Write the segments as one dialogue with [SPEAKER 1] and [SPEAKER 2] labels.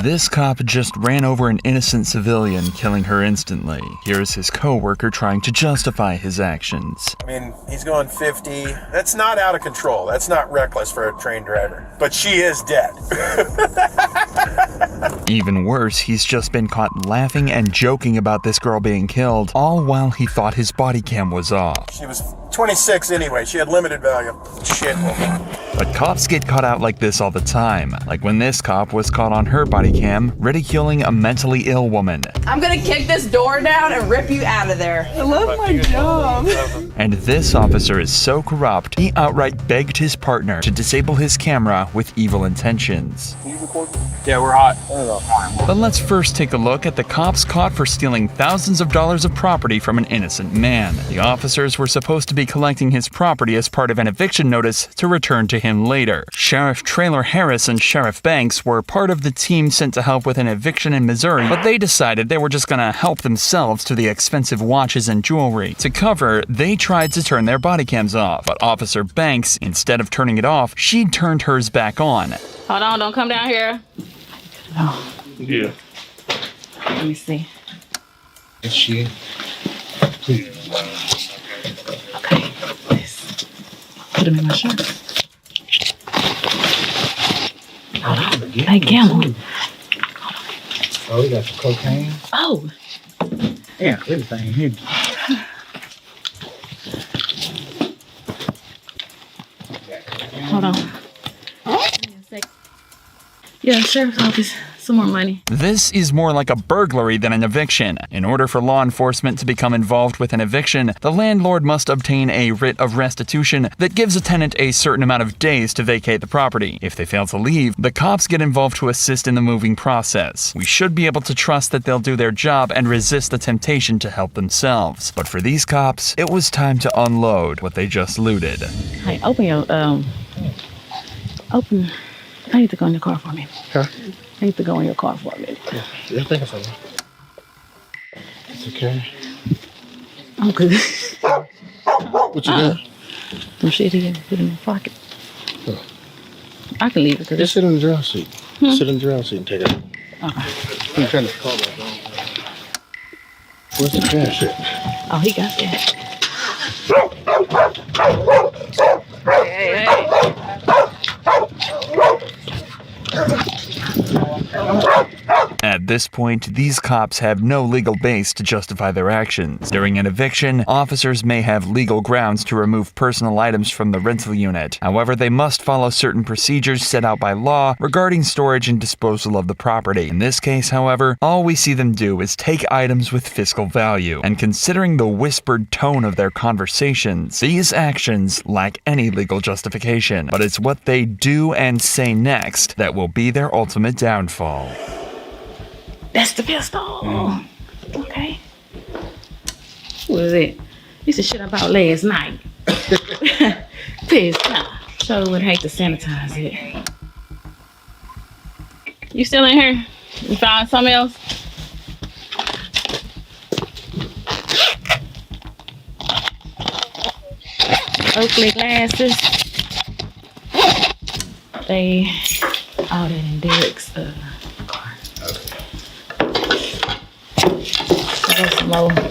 [SPEAKER 1] This cop just ran over an innocent civilian, killing her instantly. Here's his co-worker trying to justify his actions.
[SPEAKER 2] I mean, he's going 50. That's not out of control. That's not reckless for a trained driver. But she is dead.
[SPEAKER 1] Even worse, he's just been caught laughing and joking about this girl being killed, all while he thought his body cam was off.
[SPEAKER 2] She was 26 anyway. She had limited value. Shit woman.
[SPEAKER 1] But cops get caught out like this all the time. Like when this cop was caught on her body cam ridiculing a mentally ill woman.
[SPEAKER 3] I'm gonna kick this door down and rip you out of there. I love my job.
[SPEAKER 1] And this officer is so corrupt, he outright begged his partner to disable his camera with evil intentions.
[SPEAKER 4] Yeah, we're hot.
[SPEAKER 1] But let's first take a look at the cops caught for stealing thousands of dollars of property from an innocent man. The officers were supposed to be collecting his property as part of an eviction notice to return to him later. Sheriff Traylor Harris and Sheriff Banks were part of the team sent to help with an eviction in Missouri, but they decided they were just gonna help themselves to the expensive watches and jewelry. To cover, they tried to turn their body cams off, but Officer Banks, instead of turning it off, she turned hers back on.
[SPEAKER 3] Hold on, don't come down here.
[SPEAKER 4] Oh. Yeah.
[SPEAKER 3] Let me see.
[SPEAKER 4] Is she? Please.
[SPEAKER 3] Okay. This. Put him in my shirt. Hold on. Hey, Camel.
[SPEAKER 4] Oh, we got some cocaine.
[SPEAKER 3] Oh.
[SPEAKER 4] Yeah, everything here.
[SPEAKER 3] Hold on. Yeah, sheriff's office. Some more money.
[SPEAKER 1] This is more like a burglary than an eviction. In order for law enforcement to become involved with an eviction, the landlord must obtain a writ of restitution that gives a tenant a certain amount of days to vacate the property. If they fail to leave, the cops get involved to assist in the moving process. We should be able to trust that they'll do their job and resist the temptation to help themselves. But for these cops, it was time to unload what they just looted.
[SPEAKER 3] Hey, open your, open. I need to go in your car for me.
[SPEAKER 4] Huh?
[SPEAKER 3] I need to go in your car for a minute.
[SPEAKER 4] Yeah, thank you so much. It's okay.
[SPEAKER 3] I'm good.
[SPEAKER 4] What you doing?
[SPEAKER 3] Some shit here. Put it in my pocket.
[SPEAKER 4] Huh.
[SPEAKER 3] I can leave it.
[SPEAKER 4] Just sit in the driver's seat. Sit in the driver's seat and take it.
[SPEAKER 3] Okay.
[SPEAKER 4] I'm trying to call back on. Where's the cash at?
[SPEAKER 3] Oh, he got that. Hey.
[SPEAKER 1] At this point, these cops have no legal base to justify their actions. During an eviction, officers may have legal grounds to remove personal items from the rental unit. However, they must follow certain procedures set out by law regarding storage and disposal of the property. In this case, however, all we see them do is take items with fiscal value. And considering the whispered tone of their conversations, these actions lack any legal justification. But it's what they do and say next that will be their ultimate downfall.
[SPEAKER 3] That's the pistol. Okay. What is it? This is shit about last night. Pissed. Nah. Sure would hate to sanitize it. You still in here? You found something else? Oakley glasses. They all that in Derek's car. Some more.
[SPEAKER 4] With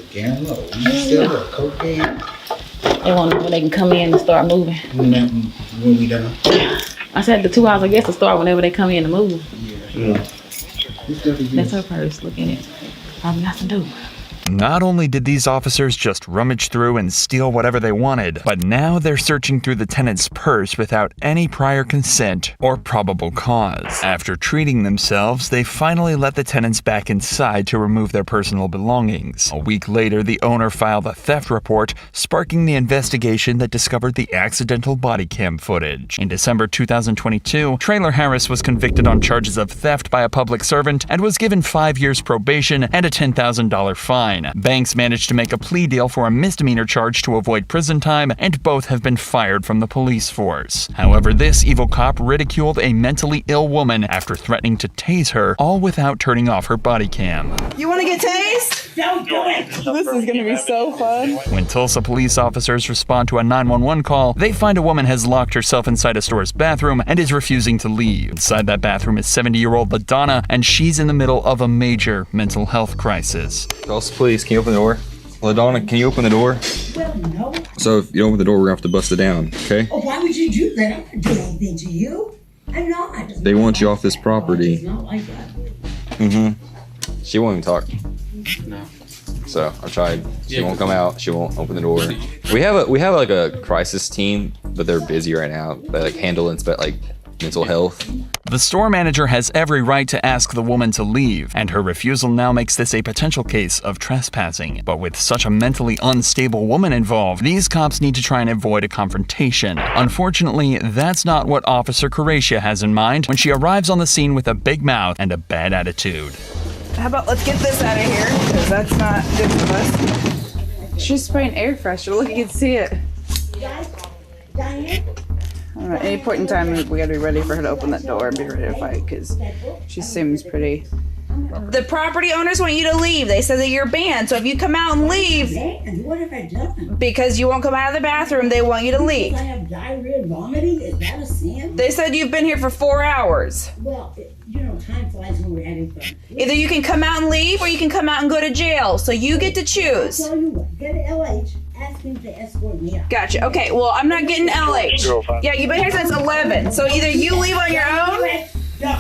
[SPEAKER 4] a gallon of cocaine.
[SPEAKER 3] They want when they can come in and start moving.
[SPEAKER 4] When we done.
[SPEAKER 3] I said the 2 hours I guess to start whenever they come in to move.
[SPEAKER 4] Yeah.
[SPEAKER 3] That's her purse. Look at it. Probably nothing to do.
[SPEAKER 1] Not only did these officers just rummage through and steal whatever they wanted, but now they're searching through the tenant's purse without any prior consent or probable cause. After treating themselves, they finally let the tenants back inside to remove their personal belongings. A week later, the owner filed a theft report, sparking the investigation that discovered the accidental body cam footage. In December 2022, Traylor Harris was convicted on charges of theft by a public servant and was given 5 years probation and a $10,000 fine. Banks managed to make a plea deal for a misdemeanor charge to avoid prison time, and both have been fired from the police force. However, this evil cop ridiculed a mentally ill woman after threatening to tase her, all without turning off her body cam.
[SPEAKER 5] You want to get tased? Don't do it.
[SPEAKER 3] This is gonna be so fun.
[SPEAKER 1] When Tulsa police officers respond to a 911 call, they find a woman has locked herself inside a store's bathroom and is refusing to leave. Inside that bathroom is 70-year-old LaDonna, and she's in the middle of a major mental health crisis.
[SPEAKER 6] Tulsa police, can you open the door? LaDonna, can you open the door?
[SPEAKER 5] Well, no.
[SPEAKER 6] So if you don't open the door, we're gonna have to bust it down, okay?
[SPEAKER 5] Oh, why would you do that? I'm not doing anything to you. I'm not.
[SPEAKER 6] They want you off this
[SPEAKER 5] It's
[SPEAKER 6] property.
[SPEAKER 5] not like that.
[SPEAKER 6] Mm-hmm. She won't even talk.
[SPEAKER 4] No.
[SPEAKER 6] So I tried. She won't come out. She won't open the door. We have like a crisis team, but they're busy right now. They like handle mental health.
[SPEAKER 1] The store manager has every right to ask the woman to leave, and her refusal now makes this a potential case of trespassing. But with such a mentally unstable woman involved, these cops need to try and avoid a confrontation. Unfortunately, that's not what Officer Coratia has in mind when she arrives on the scene with a big mouth and a bad attitude.
[SPEAKER 3] How about let's get this out of here, because that's not good for us. She's spraying air freshener. Look, you can see it.
[SPEAKER 5] Diane?
[SPEAKER 3] I don't know, at any point in time, we gotta be ready for her to open that door and be ready to fight, because she seems pretty... The property owners want you to leave. They said that you're banned, so if you come out and leave...
[SPEAKER 5] And what have I done?
[SPEAKER 3] Because you won't come out of the bathroom, they want you to leave.
[SPEAKER 5] I have diarrhea and vomiting? Is that a sin?
[SPEAKER 3] They said you've been here for 4 hours.
[SPEAKER 5] Well, time flies when we're having fun.
[SPEAKER 3] Either you can come out and leave, or you can come out and go to jail. So you get to choose.
[SPEAKER 5] I'll tell you what, get an LH, ask him to escort me out.
[SPEAKER 3] Gotcha. Okay, well, I'm not getting LH. Yeah, you've been here since 11. So either you leave on your own.
[SPEAKER 5] No,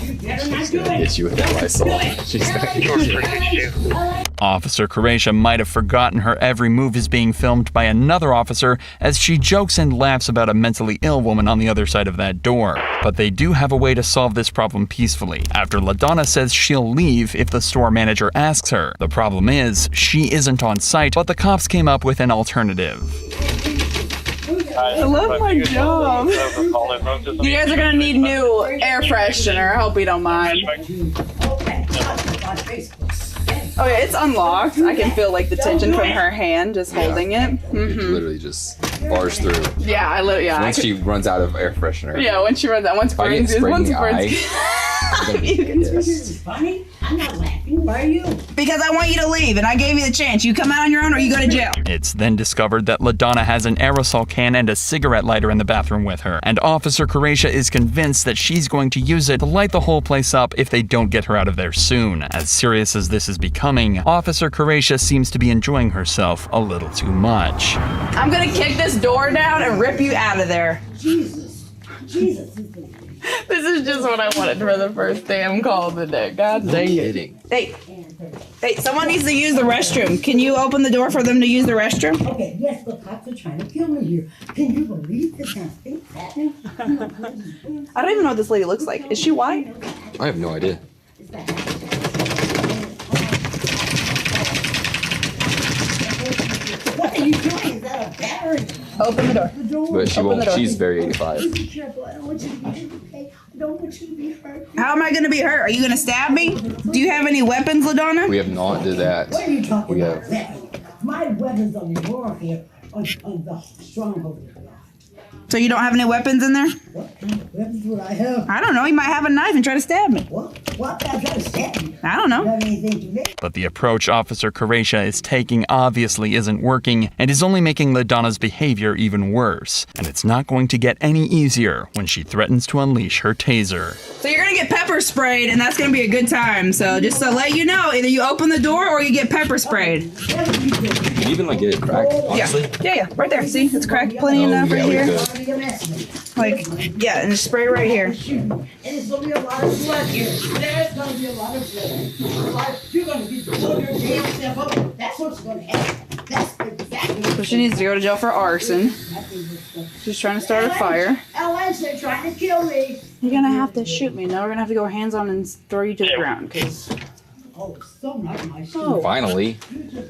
[SPEAKER 5] you better not do it.
[SPEAKER 6] Hit you with that Lysol. She's
[SPEAKER 1] Officer Coratia might have forgotten her every move is being filmed by another officer as she jokes and laughs about a mentally ill woman on the other side of that door. But they do have a way to solve this problem peacefully, after LaDonna says she'll leave if the store manager asks her. The problem is, she isn't on site, but the cops came up with an alternative.
[SPEAKER 3] I love my job. You guys are gonna need new air freshener. I hope you don't mind. Oh yeah, it's unlocked. I can feel like the tension from her hand just holding it.
[SPEAKER 6] It literally just bars through.
[SPEAKER 3] Yeah,
[SPEAKER 6] Once she runs out of air freshener.
[SPEAKER 3] Yeah, when she runs out, once
[SPEAKER 6] If I get
[SPEAKER 3] burns,
[SPEAKER 6] sprayed in
[SPEAKER 3] once
[SPEAKER 6] the
[SPEAKER 3] burns.
[SPEAKER 6] eye,
[SPEAKER 5] This is funny. I'm not laughing. Why are you?
[SPEAKER 3] Because I want you to leave, and I gave you the chance. You come out on your own, or you go to jail.
[SPEAKER 1] It's then discovered that LaDonna has an aerosol can and a cigarette lighter in the bathroom with her, and Officer Coratia is convinced that she's going to use it to light the whole place up if they don't get her out of there soon. As serious as this is becoming, Officer Coratia seems to be enjoying herself a little too much.
[SPEAKER 3] I'm gonna kick this door down and rip you out of there.
[SPEAKER 5] Jesus.
[SPEAKER 3] This is just what I wanted for the first damn call of the day. God dang it. Hey, someone needs to use the restroom. Can you open the door for them to use the restroom?
[SPEAKER 5] Okay, yes, the cops are trying to kill me here. Can you believe this kind of thing happening?
[SPEAKER 3] I don't even know what this lady looks like. Is she white?
[SPEAKER 6] I have no idea.
[SPEAKER 5] What are you doing? Is that a battery?
[SPEAKER 3] Open the door.
[SPEAKER 6] But she won't. She's very 85.
[SPEAKER 5] Be careful. I don't want you to be hurt, okay? I don't want you to be hurt.
[SPEAKER 3] How am I gonna be hurt? Are you gonna stab me? Do you have any weapons, LaDonna?
[SPEAKER 6] We have not did that.
[SPEAKER 5] What are you talking
[SPEAKER 6] We
[SPEAKER 5] about?
[SPEAKER 6] have.
[SPEAKER 5] My weapons of warfare are the stronghold of God.
[SPEAKER 3] So you don't have any weapons in there?
[SPEAKER 5] What kind of weapons would I have?
[SPEAKER 3] I don't know. You might have a knife and try to stab me.
[SPEAKER 5] What? I'm trying to stab you.
[SPEAKER 3] I don't know.
[SPEAKER 5] You have anything to me?
[SPEAKER 1] But the approach Officer Coratia is taking obviously isn't working and is only making LaDonna's behavior even worse. And it's not going to get any easier when she threatens to unleash her taser.
[SPEAKER 3] So you're gonna get pepper sprayed, and that's gonna be a good time. So just to let you know, either you open the door or you get pepper sprayed.
[SPEAKER 6] Can you even get it cracked? Honestly.
[SPEAKER 3] Yeah, right there. See, it's cracked plenty enough right
[SPEAKER 6] we
[SPEAKER 3] here.
[SPEAKER 6] could.
[SPEAKER 3] Yeah, and just spray right here.
[SPEAKER 5] And it's going to be a lot of blood here. There's going to be a lot of blood. You're going to be blowing your damn self up. That's what's going to happen. That's exactly
[SPEAKER 3] So she needs to go to jail for arson. She's trying to start a fire.
[SPEAKER 5] LS, they're trying to kill me.
[SPEAKER 3] You're gonna have to shoot me. No, we're gonna have to go hands-on and throw you to the ground. Cause
[SPEAKER 5] Oh, so not my shoe.
[SPEAKER 6] Finally.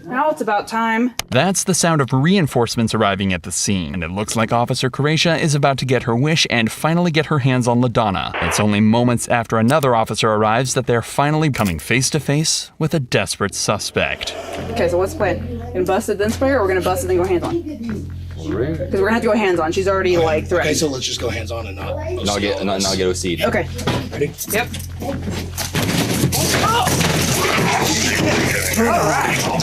[SPEAKER 3] now it's about time.
[SPEAKER 1] That's the sound of reinforcements arriving at the scene, and it looks like Officer Coratia is about to get her wish and finally get her hands on LaDonna. It's only moments after another officer arrives that they're finally coming face to face with a desperate suspect.
[SPEAKER 3] Okay, so what's the plan? Gonna bust it then spray, or we're gonna bust it then go hands-on? Because we're gonna have to go hands-on. She's already
[SPEAKER 4] Okay,
[SPEAKER 3] threatened.
[SPEAKER 4] so let's just go hands on and not
[SPEAKER 6] Not get OC'd.
[SPEAKER 3] Okay.
[SPEAKER 4] Ready?
[SPEAKER 3] Yep.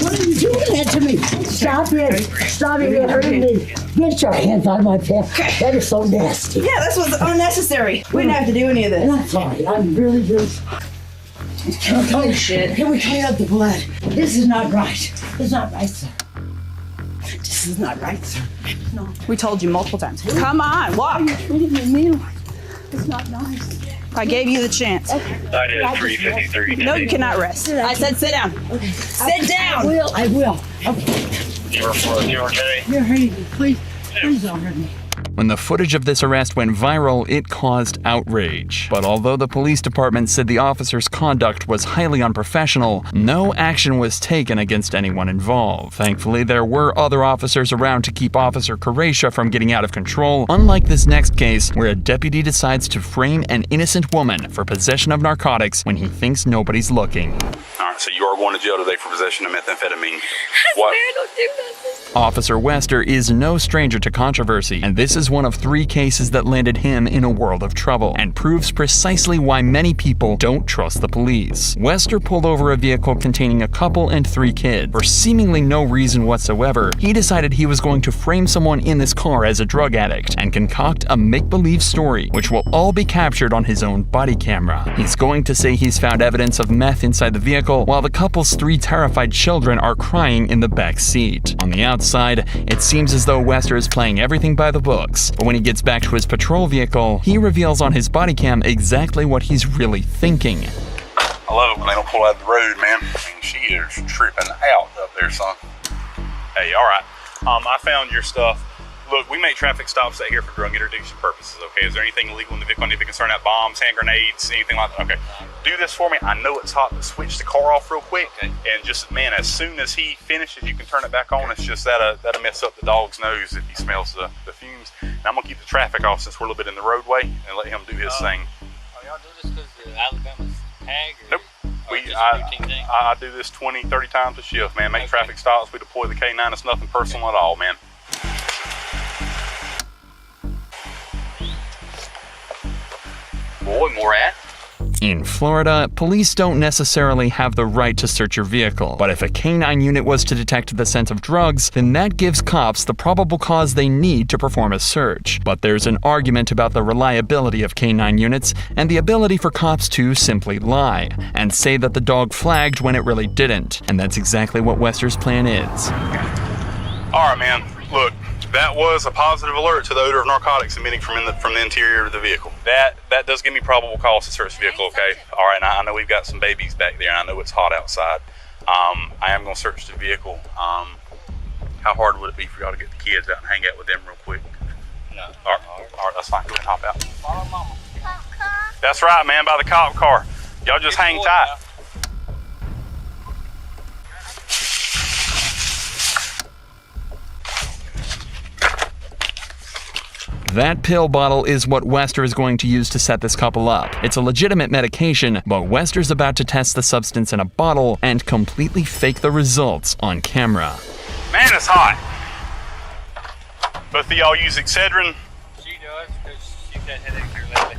[SPEAKER 5] What are you doing that to me? Stop it. Stop it. You're hurting me. Get your hands out of my pants. That is so nasty.
[SPEAKER 3] Yeah, this was unnecessary. We didn't have to do any of
[SPEAKER 5] And
[SPEAKER 3] this.
[SPEAKER 5] I'm sorry. I'm really, really sorry. Can we clean up the blood? This is not right. It's not right, sir. This is not right, sir. No.
[SPEAKER 3] We told you multiple times. Come on, walk.
[SPEAKER 5] You're treating me like it's not nice.
[SPEAKER 3] I gave you the chance.
[SPEAKER 7] That is 353.
[SPEAKER 3] No, you cannot rest. I said sit down. Sit down.
[SPEAKER 5] I will. Okay.
[SPEAKER 7] You okay?
[SPEAKER 5] You're hurting me. Please don't hurt me.
[SPEAKER 1] When the footage of this arrest went viral, it caused outrage. But although the police department said the officer's conduct was highly unprofessional, no action was taken against anyone involved. Thankfully, there were other officers around to keep Officer Kuresha from getting out of control, unlike this next case where a deputy decides to frame an innocent woman for possession of narcotics when he thinks nobody's looking.
[SPEAKER 8] All right, so you are going to jail today for possession of methamphetamine.
[SPEAKER 1] Officer Wester is no stranger to controversy, and this is one of 3 cases that landed him in a world of trouble, and proves precisely why many people don't trust the police. Wester pulled over a vehicle containing a couple and 3 kids. For seemingly no reason whatsoever, he decided he was going to frame someone in this car as a drug addict, and concoct a make-believe story, which will all be captured on his own body camera. He's going to say he's found evidence of meth inside the vehicle, while the couple's 3 terrified children are crying in the back seat. On the outside, it seems as though Wester is playing everything by the books, but when he gets back to his patrol vehicle, he reveals on his body cam exactly what he's really thinking.
[SPEAKER 8] I love it when they don't pull out of the road, man. I mean, she is tripping out up there, son.
[SPEAKER 7] Hey, all right. I found your stuff. Look, we make traffic stops out here for drug interdiction purposes, okay? Is there anything illegal in the vehicle? Anything concerning that? Bombs, hand grenades, anything like that? Okay. Do this for me. I know it's hot, but switch the car off real quick. Okay. And just, man, as soon as he finishes, you can turn it back on. It's just that'll mess up the dog's nose if he smells the fumes. And I'm going to keep the traffic off since we're a little bit in the roadway and let him do his thing.
[SPEAKER 9] Are y'all doing this because Alabama's tag? Or,
[SPEAKER 7] Nope. I do this 20, 30 times a shift, man. Make traffic stops. We deploy the K9. It's nothing personal at all, man.
[SPEAKER 9] Boy, more at?
[SPEAKER 1] In Florida, police don't necessarily have the right to search your vehicle, but if a K9 unit was to detect the scent of drugs, then that gives cops the probable cause they need to perform a search. But there's an argument about the reliability of K9 units and the ability for cops to simply lie and say that the dog flagged when it really didn't, and that's exactly what Wester's plan is.
[SPEAKER 7] All right, man. Look, that was a positive alert to the odor of narcotics emitting from the interior of the vehicle. That does give me probable cause to search the vehicle, okay? All right, now I know we've got some babies back there, and I know it's hot outside. I am going to search the vehicle. How hard would it be for y'all to get the kids out and hang out with them real quick?
[SPEAKER 9] No.
[SPEAKER 7] All right, that's fine. Go ahead and hop out. Follow Mama. That's right, man, by the cop car. Y'all just hang tight.
[SPEAKER 1] That pill bottle is what Wester is going to use to set this couple up. It's a legitimate medication, but Wester's about to test the substance in a bottle and completely fake the results on camera.
[SPEAKER 7] Man, it's hot. Both of y'all use Excedrin?
[SPEAKER 9] She does, because she's had headaches here lately.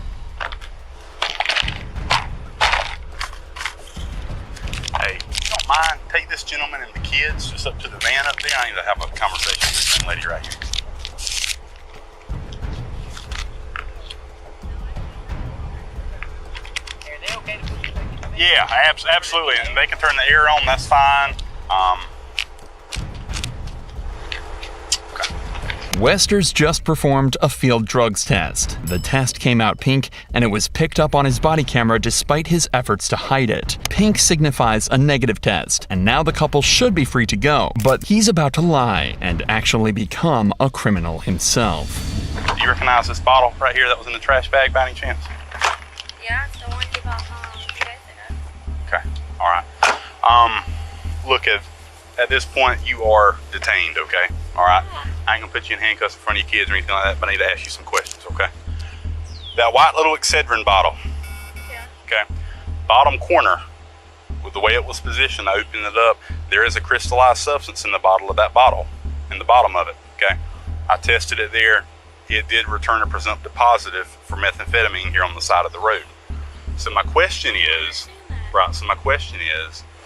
[SPEAKER 7] Hey, you don't mind, take this gentleman and the kids just up to the van up there. I need to have a conversation with this young lady right here.
[SPEAKER 9] Are they okay to put you back in the van?
[SPEAKER 7] Yeah, absolutely. And they can turn the air on, that's fine.
[SPEAKER 1] Wester's just performed a field drugs test. The test came out pink, and it was picked up on his body camera despite his efforts to hide it. Pink signifies a negative test, and now the couple should be free to go. But he's about to lie and actually become a criminal himself.
[SPEAKER 7] Do you recognize this bottle right here that was in the trash bag by any chance?
[SPEAKER 10] Yeah, it's the one you bought 2 days ago.
[SPEAKER 7] Okay, all right. Look, at this point, you are detained, okay? All right? I ain't gonna put you in handcuffs in front of your kids or anything like that, but I need to ask you some questions, okay? That white little Excedrin bottle,
[SPEAKER 10] Yeah.
[SPEAKER 7] okay? Bottom corner, with the way it was positioned, I opened it up, there is a crystallized substance in the bottle of that bottle, in the bottom of it, okay? I tested it there. It did return a presumptive positive for methamphetamine here on the side of the road. So my question is,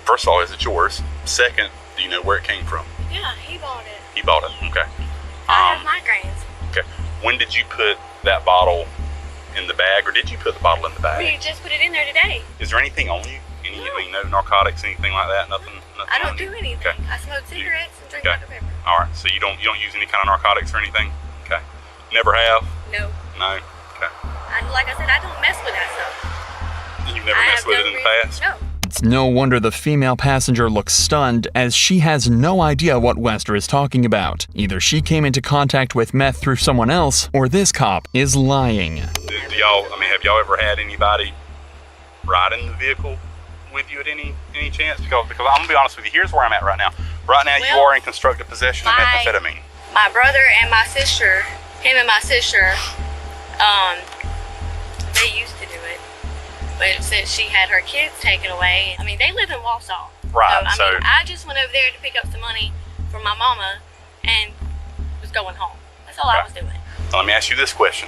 [SPEAKER 7] First of all, is it yours? Second, do you know where it came from?
[SPEAKER 10] Yeah, he bought it.
[SPEAKER 7] He bought it. Okay.
[SPEAKER 10] I have migraines.
[SPEAKER 7] Okay. When did you put that bottle in the bag, or did you put the bottle in the bag?
[SPEAKER 10] We just put it in there today.
[SPEAKER 7] Is there anything on you? No narcotics, anything like that? Nothing.
[SPEAKER 10] I don't do
[SPEAKER 7] you?
[SPEAKER 10] anything.
[SPEAKER 7] Okay.
[SPEAKER 10] I smoke cigarettes and drink
[SPEAKER 7] Okay.
[SPEAKER 10] Dr. Pepper.
[SPEAKER 7] All right. So you don't use any kind of narcotics or anything? Okay. Never have?
[SPEAKER 10] No.
[SPEAKER 7] No. Okay.
[SPEAKER 10] Like I said, I don't mess with that stuff.
[SPEAKER 7] You've never
[SPEAKER 10] I
[SPEAKER 7] messed
[SPEAKER 10] have
[SPEAKER 7] with
[SPEAKER 10] no
[SPEAKER 7] it in the
[SPEAKER 10] reason-
[SPEAKER 7] past?
[SPEAKER 10] No.
[SPEAKER 1] It's no wonder the female passenger looks stunned, as she has no idea what Wester is talking about. Either she came into contact with meth through someone else, or this cop is lying.
[SPEAKER 7] Do y'all? I mean, have y'all ever had anybody ride in the vehicle with you at any chance? Because I'm gonna be honest with you. Here's where I'm at right now. Right now, you
[SPEAKER 10] Well,
[SPEAKER 7] are in constructive possession of methamphetamine.
[SPEAKER 10] My brother and my sister, him and my sister, they used to do it. But since she had her kids taken away, I mean, they live in Wausau.
[SPEAKER 7] Right,
[SPEAKER 10] So, I mean, I just went over there to pick up some money for my mama and was going home. That's all I was doing.
[SPEAKER 7] So let me ask you this question.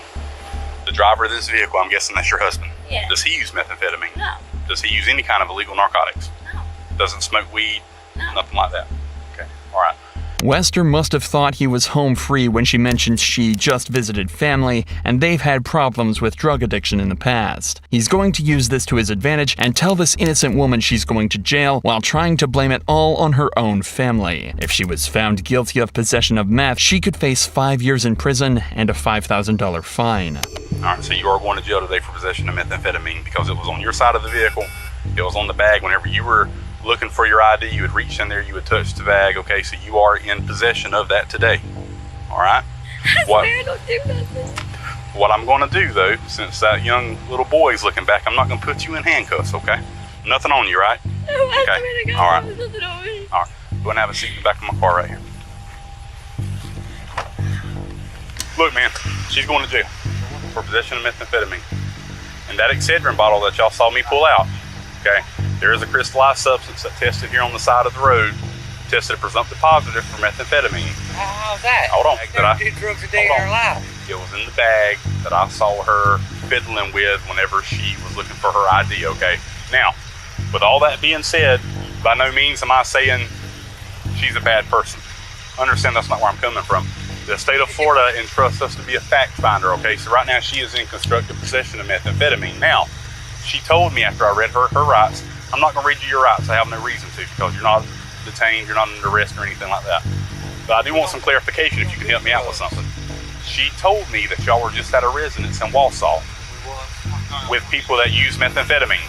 [SPEAKER 7] The driver of this vehicle, I'm guessing that's your husband.
[SPEAKER 10] Yeah.
[SPEAKER 7] Does he use methamphetamine?
[SPEAKER 10] No.
[SPEAKER 7] Does he use any kind of illegal narcotics?
[SPEAKER 10] No.
[SPEAKER 7] Doesn't smoke weed?
[SPEAKER 10] No.
[SPEAKER 7] Nothing like that? Okay, all right.
[SPEAKER 1] Wester must have thought he was home free when she mentioned she just visited family and they've had problems with drug addiction in the past. He's going to use this to his advantage and tell this innocent woman she's going to jail while trying to blame it all on her own family. If she was found guilty of possession of meth, she could face 5 years in prison and a $5,000 fine.
[SPEAKER 7] All right, so you are going to jail today for possession of methamphetamine because it was on your side of the vehicle. It was on the bag. Whenever you were looking for your ID, you would reach in there, you would touch the bag. Okay, so you are in possession of that today. All right?
[SPEAKER 10] I swear I don't do nothing.
[SPEAKER 7] What I'm going to do, though, since that young little boy's looking back, I'm not going to put you in handcuffs, okay? Nothing on you, right?
[SPEAKER 10] No, I
[SPEAKER 7] Okay.
[SPEAKER 10] swear to God,
[SPEAKER 7] All right.
[SPEAKER 10] there's nothing on me.
[SPEAKER 7] All right. Go and have a seat in the back of my car right here. Look, man, she's going to jail for possession of methamphetamine. And that Excedrin bottle that y'all saw me pull out, okay, there is a crystallized substance that tested here on the side of the road, tested presumptive positive for methamphetamine.
[SPEAKER 9] How's that?
[SPEAKER 7] Hold on.
[SPEAKER 9] Like,
[SPEAKER 7] Did I-
[SPEAKER 9] never did drugs a day in
[SPEAKER 7] hold
[SPEAKER 9] her
[SPEAKER 7] on.
[SPEAKER 9] life.
[SPEAKER 7] It was in the bag that I saw her fiddling with whenever she was looking for her ID, okay? Now, with all that being said, by no means am I saying she's a bad person. Understand that's not where I'm coming from. The state of Florida entrusts us to be a fact finder, okay? So right now she is in constructive possession of methamphetamine. Now, she told me after I read her rights, I'm not gonna read you your rights, I have no reason to, because you're not detained, you're not under arrest or anything like that. But I do want some clarification if you can help me out with something. She told me that y'all were just at a residence in Wausau with people that use methamphetamine.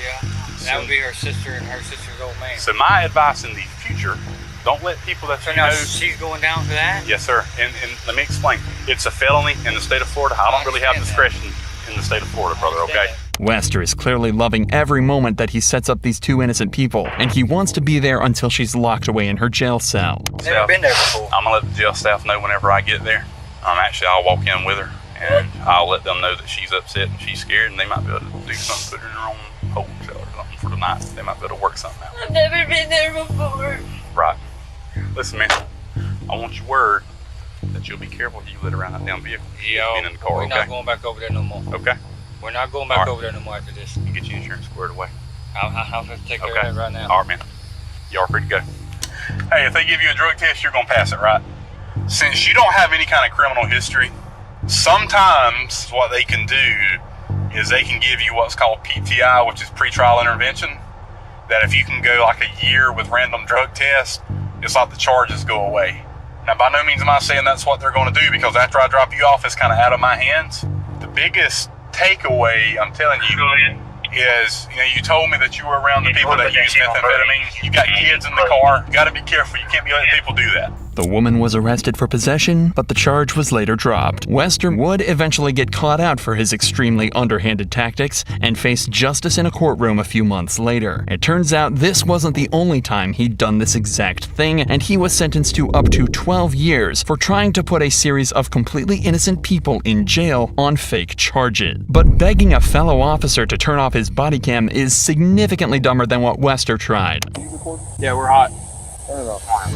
[SPEAKER 9] Yeah. That would be her sister and her sister's old man.
[SPEAKER 7] So my advice in the future, don't let people that
[SPEAKER 9] So
[SPEAKER 7] you
[SPEAKER 9] now
[SPEAKER 7] know...
[SPEAKER 9] she's going down for that?
[SPEAKER 7] Yes, sir. And let me explain. It's a felony in the state of Florida. I don't really have discretion in the state of Florida, brother, okay?
[SPEAKER 1] Wester is clearly loving every moment that he sets up these two innocent people, and he wants to be there until she's locked away in her jail cell.
[SPEAKER 9] Never been there before.
[SPEAKER 7] I'm gonna let the jail staff know whenever I get there. Actually, I'll walk in with her, and I'll let them know that she's upset and she's scared, and they might be able to do something, put her in her own holding cell or something for the night. They might be able to work something out.
[SPEAKER 10] I've never been there before.
[SPEAKER 7] Right. Listen, man, I want your word that you'll be careful if you let around that damn vehicle.
[SPEAKER 9] Yeah,
[SPEAKER 7] in the car,
[SPEAKER 9] we're
[SPEAKER 7] okay?
[SPEAKER 9] not going back over there no more.
[SPEAKER 7] Okay.
[SPEAKER 9] We're not going back
[SPEAKER 7] All right.
[SPEAKER 9] over there no more after this.
[SPEAKER 7] You get your insurance squared away.
[SPEAKER 9] I'll have to take care
[SPEAKER 7] Okay.
[SPEAKER 9] of that right now.
[SPEAKER 7] All right, man. Y'all free to go. Hey, if they give you a drug test, you're gonna pass it, right? Since you don't have any kind of criminal history, sometimes what they can do is they can give you what's called PTI, which is pretrial intervention. That if you can go like a year with random drug tests, it's like the charges go away. Now, by no means am I saying that's what they're going to do, because after I drop you off, it's kind of out of my hands. The biggest takeaway, I'm telling you, is, you told me that you were around the people that use methamphetamine. You got kids in the car. You got to be careful. You can't be letting people do that.
[SPEAKER 1] The woman was arrested for possession, but the charge was later dropped. Wester would eventually get caught out for his extremely underhanded tactics and face justice in a courtroom a few months later. It turns out this wasn't the only time he'd done this exact thing, and he was sentenced to up to 12 years for trying to put a series of completely innocent people in jail on fake charges. But begging a fellow officer to turn off his body cam is significantly dumber than what Wester tried.
[SPEAKER 11] Yeah, we're hot.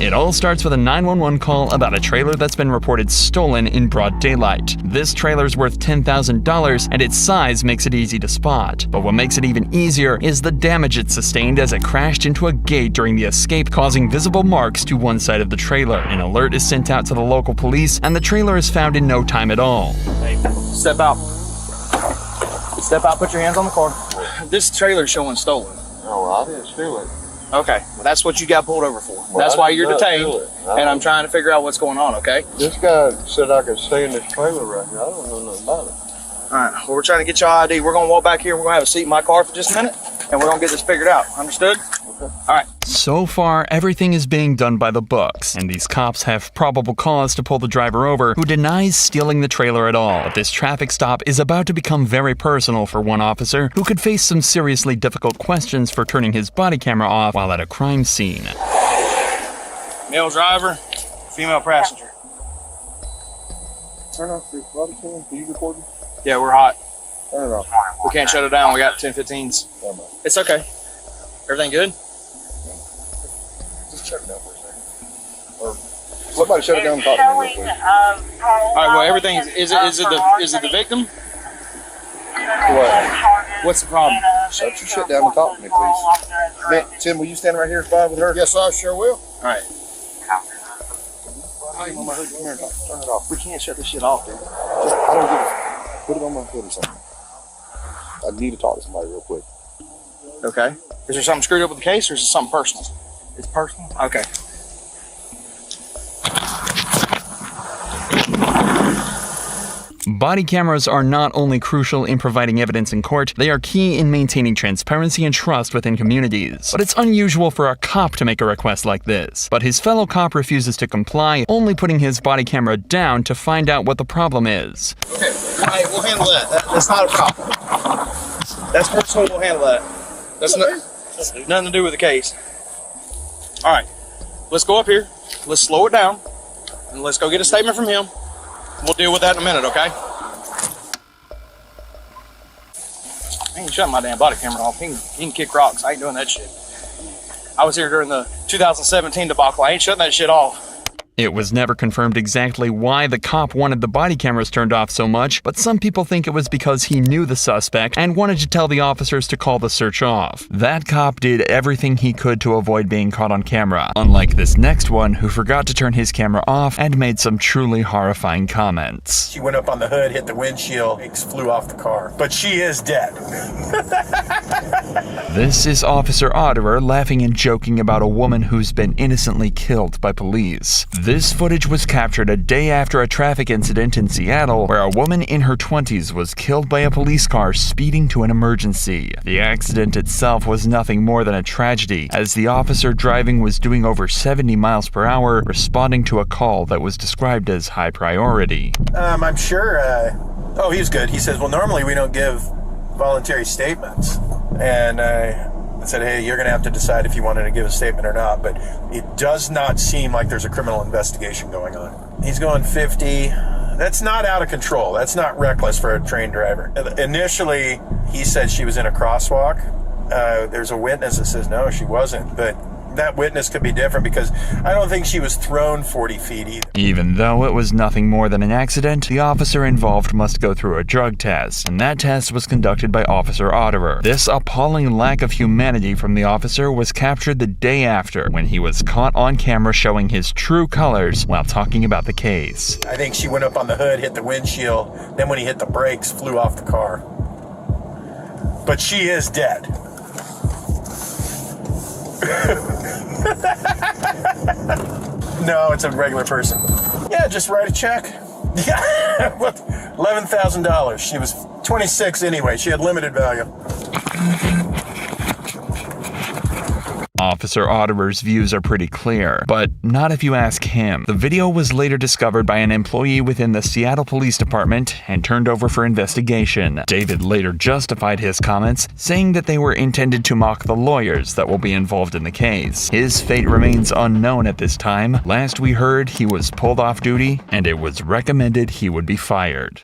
[SPEAKER 1] It all starts with a 911 call about a trailer that's been reported stolen in broad daylight. This trailer's worth $10,000 and its size makes it easy to spot. But what makes it even easier is the damage it sustained as it crashed into a gate during the escape, causing visible marks to one side of the trailer. An alert is sent out to the local police and the trailer is found in no time at all.
[SPEAKER 11] Step out. Step out, put your hands on the car. This trailer's showing stolen.
[SPEAKER 4] No, I didn't steal it.
[SPEAKER 11] Okay, well, that's what you got pulled over for. That's why you're detained, and I'm trying to figure out what's going on, okay?
[SPEAKER 4] This guy said I could stay in this trailer right here. I don't know nothing about it.
[SPEAKER 11] All right, well, we're trying to get your ID. We're going to walk back here. We're going to have a seat in my car for just a minute, and we're going to get this figured out. Understood? Okay. All right.
[SPEAKER 1] So far, everything is being done by the books, and these cops have probable cause to pull the driver over, who denies stealing the trailer at all. But this traffic stop is about to become very personal for one officer, who could face some seriously difficult questions for turning his body camera off while at a crime scene.
[SPEAKER 11] Male driver, female passenger.
[SPEAKER 4] Turn off your body cam. Are you recording?
[SPEAKER 11] Yeah, we're hot.
[SPEAKER 4] Turn it off.
[SPEAKER 11] We can't shut it down. We got 10-15s. It's okay. Everything good?
[SPEAKER 4] Just shut it down for a second. Or somebody shut it down and talk to me real quick.
[SPEAKER 11] All right. Well, everything is it the victim?
[SPEAKER 4] What?
[SPEAKER 11] What's the problem?
[SPEAKER 4] Shut your shit down and talk to me, please. Man, Tim, will you stand right here and with her? Yes, I sure will.
[SPEAKER 11] All right.
[SPEAKER 4] Come on my hood. Come here and talk. Turn it off.
[SPEAKER 11] We can't shut this shit off, dude.
[SPEAKER 4] I don't give a. Put it on my hood or something. I need to talk to somebody real quick.
[SPEAKER 11] Okay. Is there something screwed up with the case, or is it something personal? It's personal? Okay.
[SPEAKER 1] Body cameras are not only crucial in providing evidence in court, they are key in maintaining transparency and trust within communities. But it's unusual for a cop to make a request like this. But his fellow cop refuses to comply, only putting his body camera down to find out what the problem is.
[SPEAKER 11] Okay, all right, we'll handle that. That's not a problem. That's personal, we'll handle that. That's nothing to do with the case. All right, let's go up here. Let's slow it down, and let's go get a statement from him. We'll deal with that in a minute, okay? I ain't shutting my damn body camera off. He can kick rocks. I ain't doing that shit. I was here during the 2017 debacle. I ain't shutting that shit off.
[SPEAKER 1] It was never confirmed exactly why the cop wanted the body cameras turned off so much, but some people think it was because he knew the suspect and wanted to tell the officers to call the search off. That cop did everything he could to avoid being caught on camera, unlike this next one who forgot to turn his camera off and made some truly horrifying comments.
[SPEAKER 2] She went up on the hood, hit the windshield, flew off the car. But she is dead.
[SPEAKER 1] This is Officer Otterer laughing and joking about a woman who's been innocently killed by police. This footage was captured a day after a traffic incident in Seattle where a woman in her 20s was killed by a police car speeding to an emergency. The accident itself was nothing more than a tragedy, as the officer driving was doing over 70 miles per hour, responding to a call that was described as high priority.
[SPEAKER 2] I'm sure, oh, he's good. He says, well, normally we don't give voluntary statements. And I said, hey, you're going to have to decide if you wanted to give a statement or not, but it does not seem like there's a criminal investigation going on. He's going 50. That's not out of control. That's not reckless for a trained driver. Initially, he said she was in a crosswalk. There's a witness that says, no, she wasn't, but that witness could be different because I don't think she was thrown 40 feet either.
[SPEAKER 1] Even though it was nothing more than an accident, the officer involved must go through a drug test, and that test was conducted by Officer Otterer. This appalling lack of humanity from the officer was captured the day after, when he was caught on camera showing his true colors while talking about the case.
[SPEAKER 2] I think she went up on the hood, hit the windshield, then when he hit the brakes, flew off the car. But she is dead. No, it's a regular person. Yeah, just write a check. Yeah, $11,000. She was 26 anyway. She had limited value.
[SPEAKER 1] Officer Otterer's views are pretty clear, but not if you ask him. The video was later discovered by an employee within the Seattle Police Department and turned over for investigation. David later justified his comments, saying that they were intended to mock the lawyers that will be involved in the case. His fate remains unknown at this time. Last we heard, he was pulled off duty, and it was recommended he would be fired.